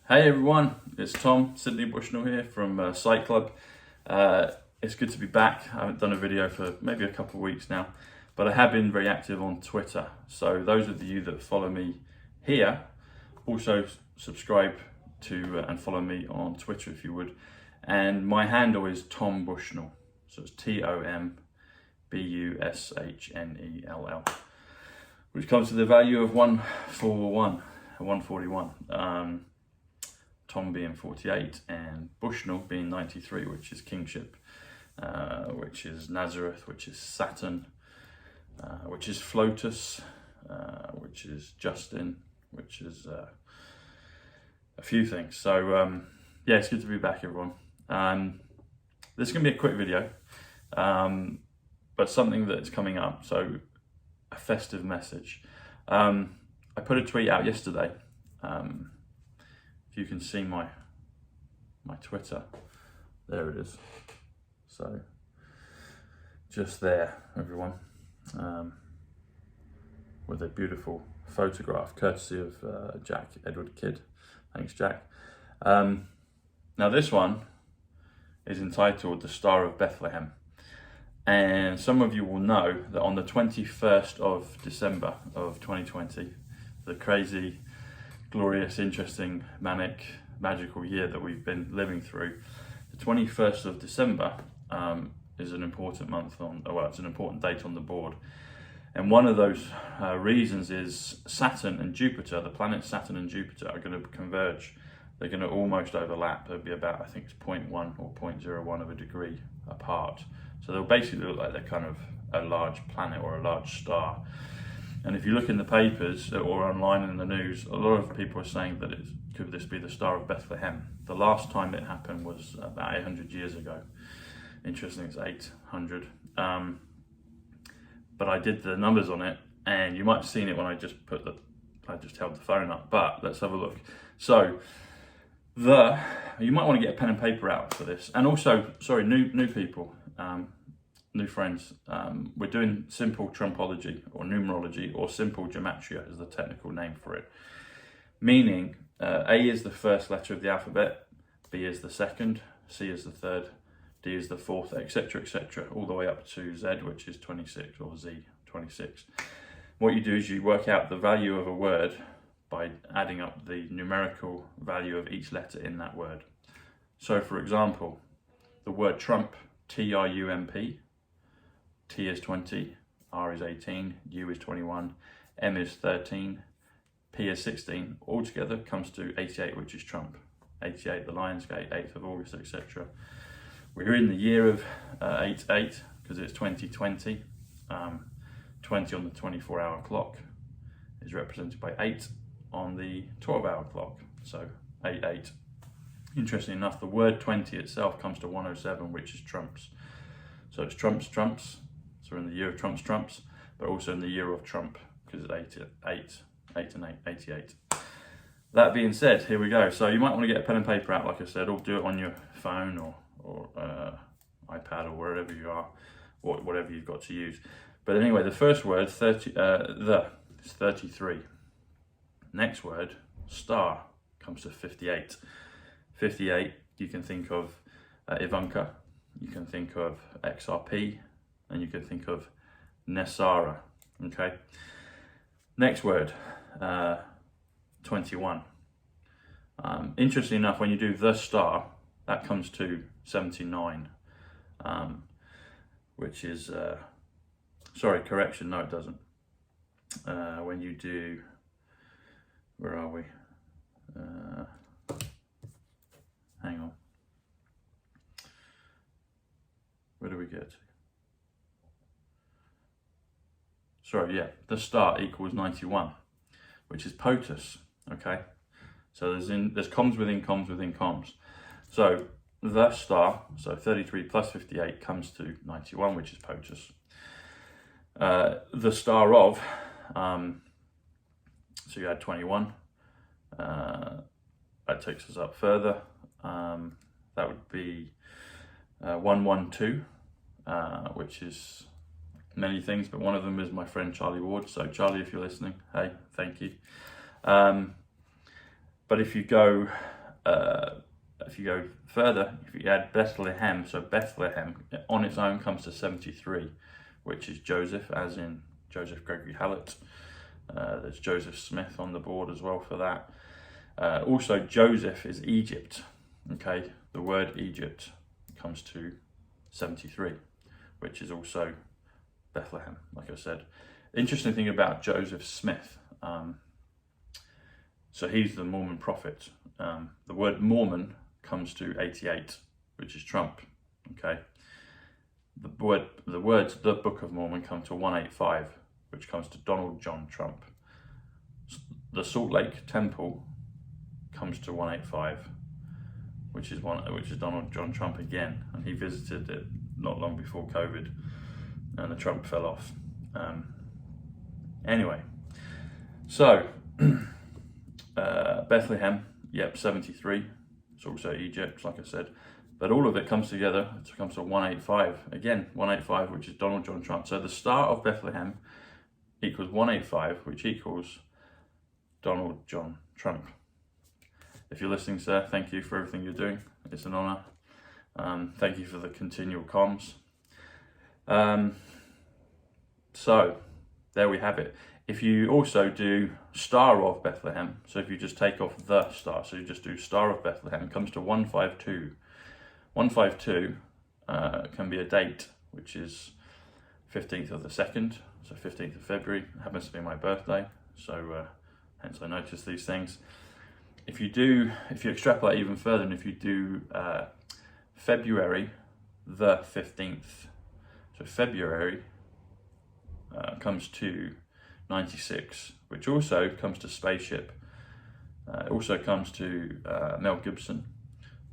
Hey everyone, it's Tom, Sydney Bushnell here from Sight Club. It's good to be back. I haven't done a video for maybe a couple of weeks now, but I have been very active on Twitter. So those of you that follow me here, also subscribe to and follow me on Twitter if you would. And my handle is Tom Bushnell. So it's TOMBUSHNELL, which comes to the value of 141. Tom being 48 and Bushnell being 93, which is kingship, which is Nazareth, which is Saturn, which is Flotus, which is Justin, which is a few things. So yeah, it's good to be back, everyone. This is going to be a quick video, but something that's coming up, so a festive message. I put a tweet out yesterday. If you can see my Twitter, there it is. So just there, everyone, with a beautiful photograph courtesy of Jack Edward Kidd. Thanks, Jack. Now this one is entitled The Star of Bethlehem, and some of you will know that on the 21st of December of 2020, the crazy, glorious, interesting, manic, magical year that we've been living through, the 21st of December is an important month it's an important date on the board. And one of those reasons is Saturn and Jupiter, the planets Saturn and Jupiter are going to converge. They're going to almost overlap. They'll be about, I think it's 0.1 or 0.01 of a degree apart. So they'll basically look like they're kind of a large planet or a large star. And if you look in the papers or online in the news, a lot of people are saying that could this be the Star of Bethlehem? The last time it happened was about 800 years ago. Interesting, it's 800. But I did the numbers on it, and you might have seen it when I just held the phone up. But let's have a look. So you might want to get a pen and paper out for this. And also, sorry, new people. New friends, we're doing simple trumpology or numerology, or simple Gematria is the technical name for it. Meaning A is the first letter of the alphabet, B is the second, C is the third, D is the fourth, etc, etc, all the way up to Z, which is 26, or Z, 26. What you do is you work out the value of a word by adding up the numerical value of each letter in that word. So for example, the word trump, T-R-U-M-P, T is 20, R is 18, U is 21, M is 13, P is 16. Altogether comes to 88, which is Trump. 88, the Lion's Gate, 8th of August, etc. We're in the year of 88 because it's 2020. 20 on the 24-hour clock is represented by 8 on the 12-hour clock. So 88. Interesting enough, the word 20 itself comes to 107, which is trumps. So it's trumps. So we're in the year of trumps, but also in the year of Trump, because it's 88. That being said, here we go. So you might want to get a pen and paper out, like I said, or do it on your phone or iPad or wherever you are, or whatever you've got to use. But anyway, the first word, is 33. Next word, star, comes to 58. 58, you can think of Ivanka, you can think of XRP, and you can think of Nessara, okay? Next word, 21. Interesting enough, when you do the star, that comes to 79, which is, sorry, correction, no it doesn't. When you do, where are we? Hang on. Where do we get to? Sorry, yeah, the star equals 91, which is POTUS, okay? So there's comms within comms within comms. So the star, so 33 plus 58 comes to 91, which is POTUS. The star of, so you add 21, that takes us up further. That would be 112, which is many things, but one of them is my friend Charlie Ward. So Charlie, if you're listening, hey, thank you. But if you go if you go further, if you add Bethlehem, so Bethlehem on its own comes to 73, which is Joseph, as in Joseph Gregory Hallett. There's Joseph Smith on the board as well for that. Also, Joseph is Egypt. Okay, the word Egypt comes to 73, which is also Bethlehem, like I said. Interesting thing about Joseph Smith. So he's the Mormon prophet. The word Mormon comes to 88, which is Trump. Okay, the words the Book of Mormon come to 185, which comes to Donald John Trump. The Salt Lake Temple comes to 185, which is Donald John Trump again, and he visited it not long before COVID, and the Trump fell off. Anyway, so Bethlehem, yep, 73. It's also Egypt, like I said, but all of it comes together. It comes to 185 again, 185, which is Donald John Trump. So the Star of Bethlehem equals 185, which equals Donald John Trump. If you're listening, sir, thank you for everything you're doing. It's an honour. Thank you for the continual comms. So there we have it. If you also do Star of Bethlehem, so if you just take off the star, so you just do Star of Bethlehem, it comes to 152. 152 can be a date, which is 15th of the 2nd, so 15th of February. It happens to be my birthday, so hence I notice these things. If you extrapolate even further, and if you do February the 15th, so February comes to 96, which also comes to Spaceship. It also comes to Mel Gibson,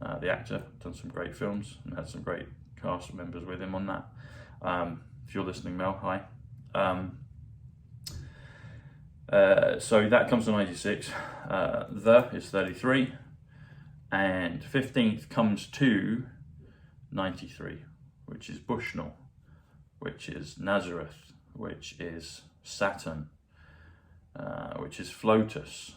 the actor, done some great films and had some great cast members with him on that. If you're listening, Mel, hi. So that comes to 96. The is 33, and 15th comes to 93, which is Bushnell, which is Nazareth, which is Saturn, which is Flotus,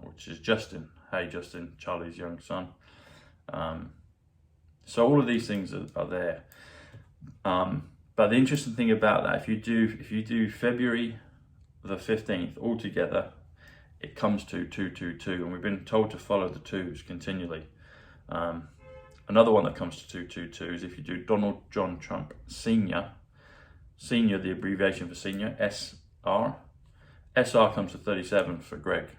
which is Justin. Hey Justin, Charlie's young son. So all of these things are there. But the interesting thing about that, if you do February the 15th altogether, it comes to 222, and we've been told to follow the twos continually. Another one that comes to 222 is if you do Donald John Trump Senior, the abbreviation for senior, SR. SR comes to 37 for Greg.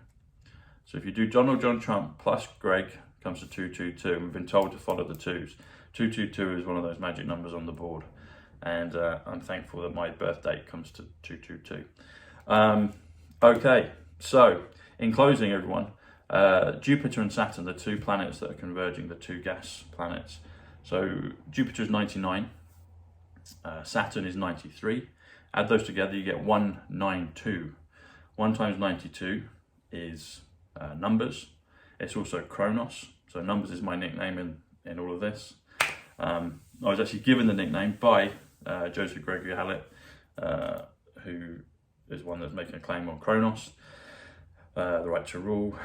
So if you do Donald John Trump plus Greg, comes to 222, and we've been told to follow the twos. 222 is one of those magic numbers on the board, and I'm thankful that my birth date comes to 222. Okay, so in closing, everyone, Jupiter and Saturn, the two planets that are converging, the two gas planets. So Jupiter is 99, Saturn is 93. Add those together, you get 192. 1 times 92 is numbers. It's also Kronos. So numbers is my nickname in all of this. I was actually given the nickname by Joseph Gregory Hallett, who is one that's making a claim on Kronos, the right to rule.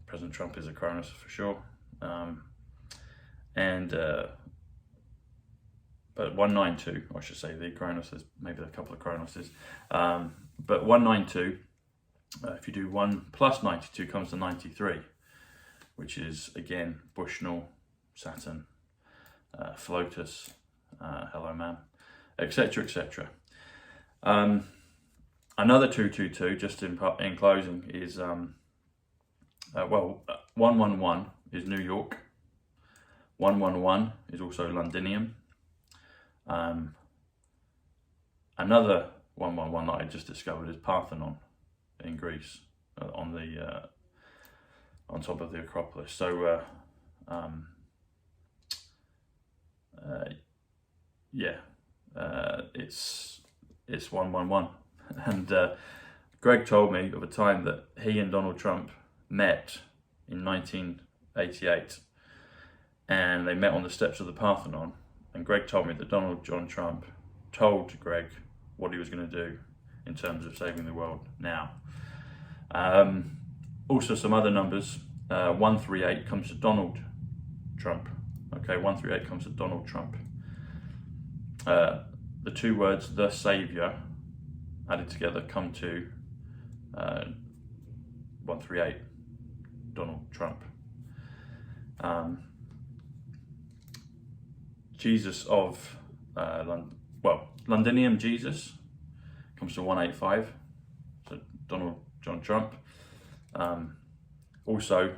President Trump is a Kronos for sure. But 192, I should say, the Cronoses, maybe a couple of Cronoses. But 192, if you do 1 plus 92, comes to 93, which is, again, Bushnell, Saturn, Flotus, hello man, etc., etc. Another 222, just in closing, is, 111 is New York. 111 is also Londinium. Another 111 that I just discovered is Parthenon in Greece, on top of the Acropolis. So it's 111, and Greg told me of a time that he and Donald Trump met in 1988, and they met on the steps of the Parthenon. And Greg told me that Donald John Trump told Greg what he was going to do in terms of saving the world now. Also, some other numbers. 138 comes to Donald Trump. Okay, 138 comes to Donald Trump. The two words, the Saviour, added together come to 138, Donald Trump. Jesus of, Londinium Jesus comes to 185, so Donald John Trump. Also,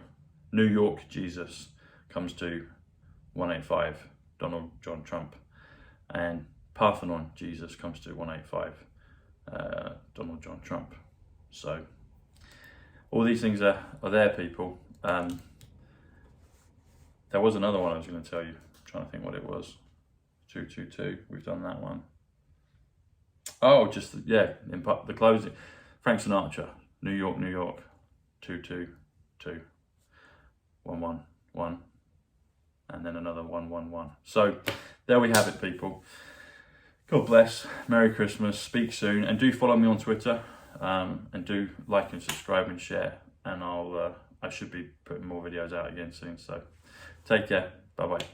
New York Jesus comes to 185, Donald John Trump. And Parthenon Jesus comes to 185, Donald John Trump. So all these things are there, people. There was another one I was going to tell you. I'm trying to think what it was. 222. We've done that one. Oh, just yeah. In the closing, Frank Sinatra, New York, New York. 222. 111. And then another 111. So there we have it, people. God bless. Merry Christmas. Speak soon, and do follow me on Twitter. And do like and subscribe and share. And I should be putting more videos out again soon. So take care. Bye bye.